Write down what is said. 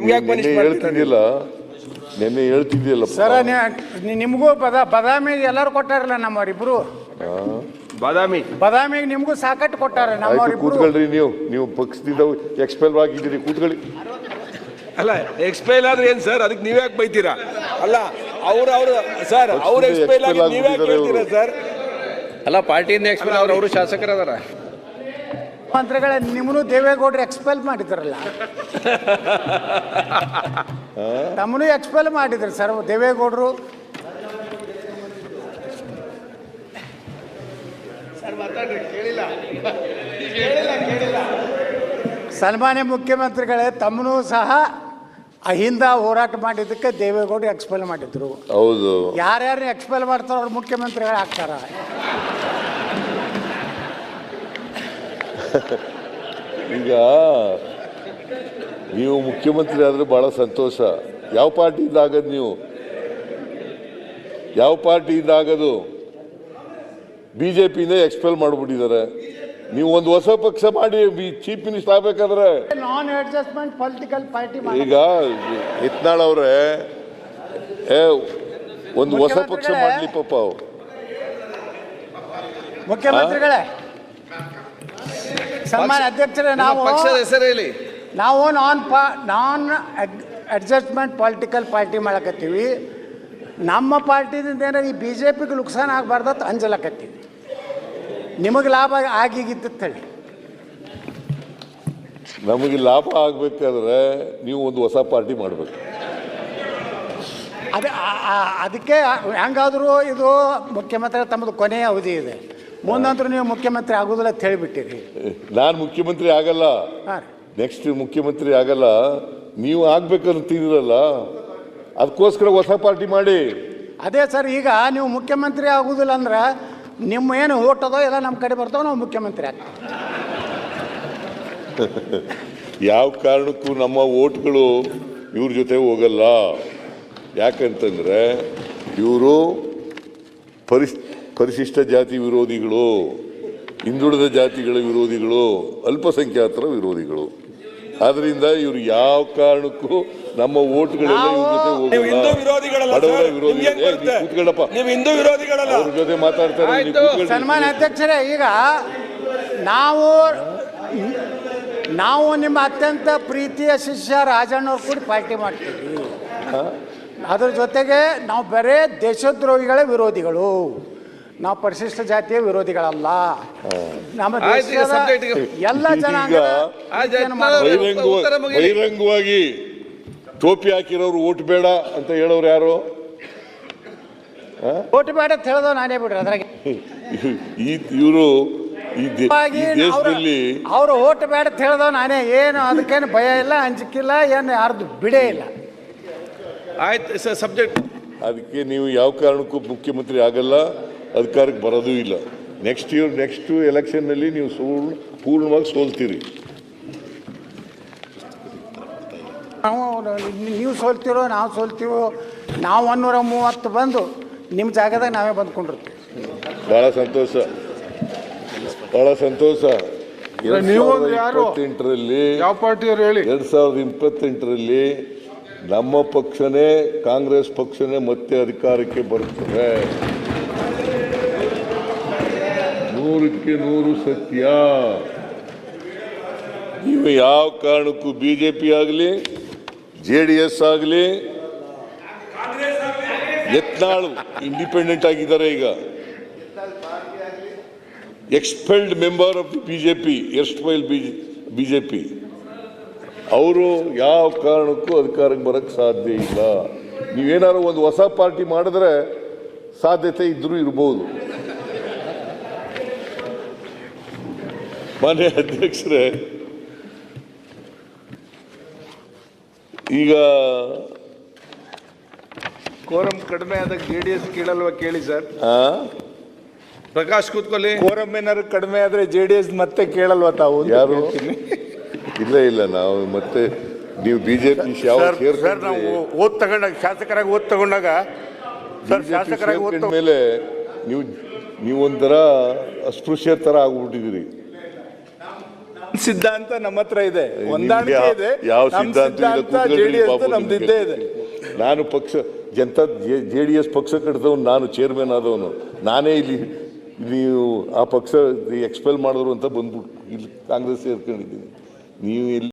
ನಿಮ್ಗೆ ಯಾಕೆ ಪನಿಷ್ ಹೇಳ್ತಿದ್ದಿಲ್ಲ ನೆನ್ನೆ ಹೇಳ್ತಿದ್ದಿಲ್ಲ ಸರ ನಿಮಗೂ ಬದಾಮಿ ಎಲ್ಲರೂ ಕೊಟ್ಟಾರಲ್ಲ ನಮ್ಮವರಿಬ್ರು ಬದಾಮಿಗೆ ನಿಮಗೂ ಸಾಕಟ್ಟು ಕೊಟ್ಟಾರ ನಮ್ಮವರಿಬ್ರು. ಕೂತ್ಕೊಳ್ರಿ, ನೀವು ಪಕ್ಷದಿಂದ ಎಕ್ಸ್ಪೆಲ್ ಆಗಿದ್ದೀರಿ, ಕೂತ್ಕೊಳ್ಳಿ. ಅಲ್ಲ ಎಕ್ಸ್ಪೈಲ್ ಆದ್ರೆ ಏನ್ ಸರ್, ಅದಕ್ಕೆ ನೀವ್ಯಾಕೆ ಬೈತೀರಾ? ಅಲ್ಲ ಅವ್ರು ಸರ್ ಅವ್ರು ಎಕ್ಸ್ಪೈಲ್ ಆಗಿ ನೀವ್ಯಾಕೆ ಹೇಳ್ತೀರಾ ಸರ್? ಅಲ್ಲ ಪಾರ್ಟಿಯಿಂದ ಎಕ್ಸ್ಪೈಲ್ ಅವರು ಶಾಸಕರದಾರ. ಮಂತ್ರಿಗಳ ನಿಮ್ಮನ್ನು ದೇವೇಗೌಡರು ಎಕ್ಸ್ಪೆಲ್ ಮಾಡಿದ್ರಲ್ಲ, ತಮ್ಮನು ಎಕ್ಸ್ಪೆಲ್ ಮಾಡಿದ್ರು ಸರ್ ದೇವೇಗೌಡರು. ಸನ್ಮಾನ್ಯ ಮುಖ್ಯಮಂತ್ರಿಗಳೇ, ತಮ್ಮನು ಸಹ ಅಹಿಂದ ಹೋರಾಟ ಮಾಡಿದ್ದಕ್ಕೆ ದೇವೇಗೌಡರು ಎಕ್ಸ್ಪೆಲ್ ಮಾಡಿದ್ರು. ಹೌದು, ಯಾರ್ಯಾರು ಎಕ್ಸ್ಪೆಲ್ ಮಾಡ್ತಾರೋ ಅವ್ರು ಮುಖ್ಯಮಂತ್ರಿಗಳು ಆಗ್ತಾರ. ಈಗ ನೀವು ಮುಖ್ಯಮಂತ್ರಿ ಆದ್ರೆ ಬಹಳ ಸಂತೋಷ. ಯಾವ ಪಾರ್ಟಿಯಿಂದ ಆಗದು? ನೀವು ಯಾವ ಪಾರ್ಟಿಯಿಂದ ಆಗದು? ಬಿಜೆಪಿಯಿಂದ ಎಕ್ಸ್ಪೆಲ್ ಮಾಡಿಬಿಟ್ಟಿದ್ದಾರೆ. ನೀವು ಒಂದು ಹೊಸ ಪಕ್ಷ ಮಾಡಿ ಚೀಫ್ ಮಿನಿಸ್ಟರ್ ಆಗ್ಬೇಕಾದ್ರೆ ನಾನ್ ಅಡ್ಜಸ್ಟ್ಮೆಂಟ್ ಪೊಲಿಟಿಕಲ್ ಪಾರ್ಟಿ. ಈಗ ಯತ್ನಾಳ್ ಅವರೇ ಒಂದು ಹೊಸ ಪಕ್ಷ ಮಾಡ್ಲಿ ಪಾಪ. ಮುಖ್ಯಮಂತ್ರಿಗಳೇ, ಸನ್ಮಾನ್ಯ ಅಧ್ಯಕ್ಷರೇ, ನಾವು ಪಕ್ಷದ ಹೆಸರು ಹೇಳಿ. ನಾವು ನಾನ್ ಅಡ್ಜಸ್ಟ್ಮೆಂಟ್ ಪೊಲಿಟಿಕಲ್ ಪಾರ್ಟಿ ಮಾಡಕತ್ತೀವಿ. ನಮ್ಮ ಪಾರ್ಟಿದಿಂದ ಏನಾರ ಈ BJPಗೆ ನುಕ್ಸಾನ ಆಗಬಾರ್ದು ಅಂತ ಅಂಜಲಕತ್ತೀವಿ. ನಿಮಗೆ ಲಾಭ ಆಗಿಗಿತ್ತು ಹೇಳಿ. ನಮಗೆ ಲಾಭ ಆಗ್ಬೇಕಾದ್ರೆ ನೀವು ಒಂದು ಹೊಸ ಪಾರ್ಟಿ ಮಾಡಬೇಕು. ಅದಕ್ಕೆ ಹೆಂಗಾದರೂ ಇದು ಮುಖ್ಯಮಂತ್ರಿ ತಮ್ಮದು ಕೊನೆಯ ಅವಧಿ ಇದೆ, ಮುಂದಂತರೂ ನೀವು ಮುಖ್ಯಮಂತ್ರಿ ಆಗೋದಿಲ್ಲ ಅಂತ ಹೇಳಿಬಿಟ್ಟಿರಿ. ನಾನು ಮುಖ್ಯಮಂತ್ರಿ ಆಗಲ್ಲ, ನೆಕ್ಸ್ಟ್ ಮುಖ್ಯಮಂತ್ರಿ ಆಗಲ್ಲ. ನೀವು ಆಗ್ಬೇಕಂತಿರಲ್ಲ, ಅದಕ್ಕೋಸ್ಕರ ಹೊಸ ಪಾರ್ಟಿ ಮಾಡಿ. ಅದೇ ಸರ್, ಈಗ ನೀವು ಮುಖ್ಯಮಂತ್ರಿ ಆಗುದಿಲ್ಲ ಅಂದ್ರೆ ನಿಮ್ಮ ಏನು ಓಟ್ ಅದೋ ಎಲ್ಲ ನಮ್ಮ ಕಡೆ ಬರ್ತಾವೆ, ನಾವು ಮುಖ್ಯಮಂತ್ರಿ ಆಗ್ತೀವಿ. ಯಾವ ಕಾರಣಕ್ಕೂ ನಮ್ಮ ಓಟ್ಗಳು ಇವ್ರ ಜೊತೆ ಹೋಗಲ್ಲ. ಯಾಕಂತಂದ್ರೆ ಇವರು ಪರಿಶಿಷ್ಟ ಜಾತಿ ವಿರೋಧಿಗಳು, ಹಿಂದುಳಿದ ಜಾತಿಗಳ ವಿರೋಧಿಗಳು, ಅಲ್ಪಸಂಖ್ಯಾತರ ವಿರೋಧಿಗಳು. ಆದ್ರಿಂದ ಇವರು ಯಾವ ಕಾರಣಕ್ಕೂ ನಮ್ಮ ಓಟ್ಗಳೆಲ್ಲ ಇವ್ರ ಜೊತೆ ಹೋಗಲ್ಲ. ಬಡವರ ವಿರೋಧಿಗಳಪ್ಪ, ಅವ್ರ ಜೊತೆ ಮಾತಾಡ್ತಾರೆ. ಸನ್ಮಾನ್ಯ ಅಧ್ಯಕ್ಷರೇ, ಈಗ ನಾವು ನಿಮ್ಮ ಅತ್ಯಂತ ಪ್ರೀತಿಯ ಶಿಷ್ಯ ರಾಜಣ್ಣವ್ರು ಕೂಡ ಪಾರ್ಟಿ ಮಾಡ್ತೀವಿ. ಅದ್ರ ಜೊತೆಗೆ ನಾವು ಬರೇ ದೇಶದ್ರೋಹಿಗಳ ವಿರೋಧಿಗಳು, ನಾವು ಪರಿಶಿಷ್ಟ ಜಾತಿಯ ವಿರೋಧಿಗಳಲ್ಲ. ನಮ್ಮ ದೇಶದ ಎಲ್ಲ ಜನಾಂಗ ಬಹಿರಂಗವಾಗಿ ಟೋಪಿ ಹಾಕಿರೋರು ಓಟ್ ಬೇಡ ಅಂತ ಹೇಳೋರು ಯಾರು? ಓಟ್ ಬೇಡ ಅಂತ ಹೇಳೋದು ನಾನೇ ಬಿಡ್ರಿ. ಅದ್ರಾಗೆ ಇವರು ಈ ದೇಶದಲ್ಲಿ ಅವರು ಓಟ್ ಬೇಡ ಅಂತ ಹೇಳೋದು ನಾನೇ. ಏನು ಅದಕ್ಕೇನು ಭಯ ಇಲ್ಲ, ಅಂಜಿಕಿಲ್ಲ, ಏನು ಯಾರ್ದು ಬಿಡೇ ಇಲ್ಲ. ಆಯ್ತು ಸಬ್ಜೆಕ್ಟ್. ಅದಕ್ಕೆ ನೀವು ಯಾವ ಕಾರಣಕ್ಕೂ ಮುಖ್ಯಮಂತ್ರಿ ಆಗಲ್ಲ, ಅಧಿಕಾರಕ್ಕೆ ಬರೋದೂ ಇಲ್ಲ. ನೆಕ್ಸ್ಟ್ ಎಲೆಕ್ಷನ್ನಲ್ಲಿ ನೀವು ಪೂರ್ಣವಾಗಿ ಸೋಲ್ತೀರಿ. ನೀವು ಸೋಲ್ತಿರೋ ನಾವು ಸೋಲ್ತೀವೋ, ನಾವು 130 ಬಂದು ನಿಮ್ಮ ಜಾಗದಾಗ ನಾವೇ ಬಂದ್ಕೊಂಡಿರ್ತೀವಿ. ಬಹಳ ಸಂತೋಷ, ಬಹಳ ಸಂತೋಷ. 2028ರಲ್ಲಿ ಯಾವ ಪಾರ್ಟಿಯವರು ಹೇಳಿ? 2028ರಲ್ಲಿ ನಮ್ಮ ಪಕ್ಷನೇ, ಕಾಂಗ್ರೆಸ್ ಪಕ್ಷನೇ ಮತ್ತೆ ಅಧಿಕಾರಕ್ಕೆ ಬರುತ್ತದೆ. 100ಕ್ಕೆ 100 ಸತ್ಯ. ನೀವು ಯಾವ ಕಾರಣಕ್ಕೂ BJP ಆಗಲಿ, JDS ಆಗಲಿ, ಯತ್ನಾಳು ಇಂಡಿಪೆಂಡೆಂಟ್ ಆಗಿದ್ದಾರೆ. ಈಗ expelled member of the BJP, ಎರ್ಸ್ಟೈಲ್ BJP, ಅವರು ಯಾವ ಕಾರಣಕ್ಕೂ ಅಧಿಕಾರಕ್ಕೆ ಬರಕ್ಕೆ ಸಾಧ್ಯ ಇಲ್ಲ. ನೀವೇನಾದ್ರು ಒಂದು ಹೊಸ ಪಾರ್ಟಿ ಮಾಡಿದ್ರೆ ಸಾಧ್ಯತೆ ಇದ್ರೂ ಇರ್ಬೋದು. ಮಾನ್ಯ ಅಧ್ಯಕ್ಷರೇ, ಈಗ ಕೋರಂ ಕಡಿಮೆ ಆದಾಗ JDS ಕೇಳಲ್ವಾ? ಕೇಳಿ ಸರ್. ಪ್ರಕಾಶ್ ಕೂತ್ಕೊಳ್ಳಿ. ಕೋರಂ ಏನಾದ್ರು ಕಡಿಮೆ ಆದ್ರೆ JDS ಮತ್ತೆ ಕೇಳಲ್ವಾ ತಾವು? ಯಾರು? ಇಲ್ಲ, ನಾವು ಮತ್ತೆ ನೀವು BJP ನಾವು ಓದ್ ತಗೊಂಡಾಗ, ಶಾಸಕರಾಗಿ ಓದ್ ತಗೊಂಡಾಗ ಮೇಲೆ ನೀವೊಂಥರ ಅಸ್ಪೃಶ್ಯ ಥರ ಆಗ್ಬಿಟ್ಟಿದ್ದೀರಿ. ಸಿದ್ಧಾಂತ ನಮ್ಮ ಹತ್ರ ಇದೆ, ಹೊಂದಾಣಿಕೆ ಇದೆ. ಯಾವ ನಮ್ಮ ಸಿದ್ಧಾಂತ ಸಿದ್ಧಾಂತ JDS ನಮ್ದು ಇದ್ದೇ ಇದೆ. ನಾನು ಪಕ್ಷ ಜನತಾ JDS ಪಕ್ಷ ಕಟ್ಟಿದವನು, ನಾನು ಚೇರ್ಮನ್ ಆದವನು, ನಾನೇ ಇಲ್ಲಿ ನೀವು ಆ ಪಕ್ಷ ಎಕ್ಸ್ಪೆಲ್ ಮಾಡಿದ್ರು ಅಂತ ಬಂದ್ಬಿಟ್ಟು ಇಲ್ಲಿ ಕಾಂಗ್ರೆಸ್ ಸೇರ್ಕೊಂಡಿದ್ದೀನಿ. ನೀವು ಇಲ್ಲಿ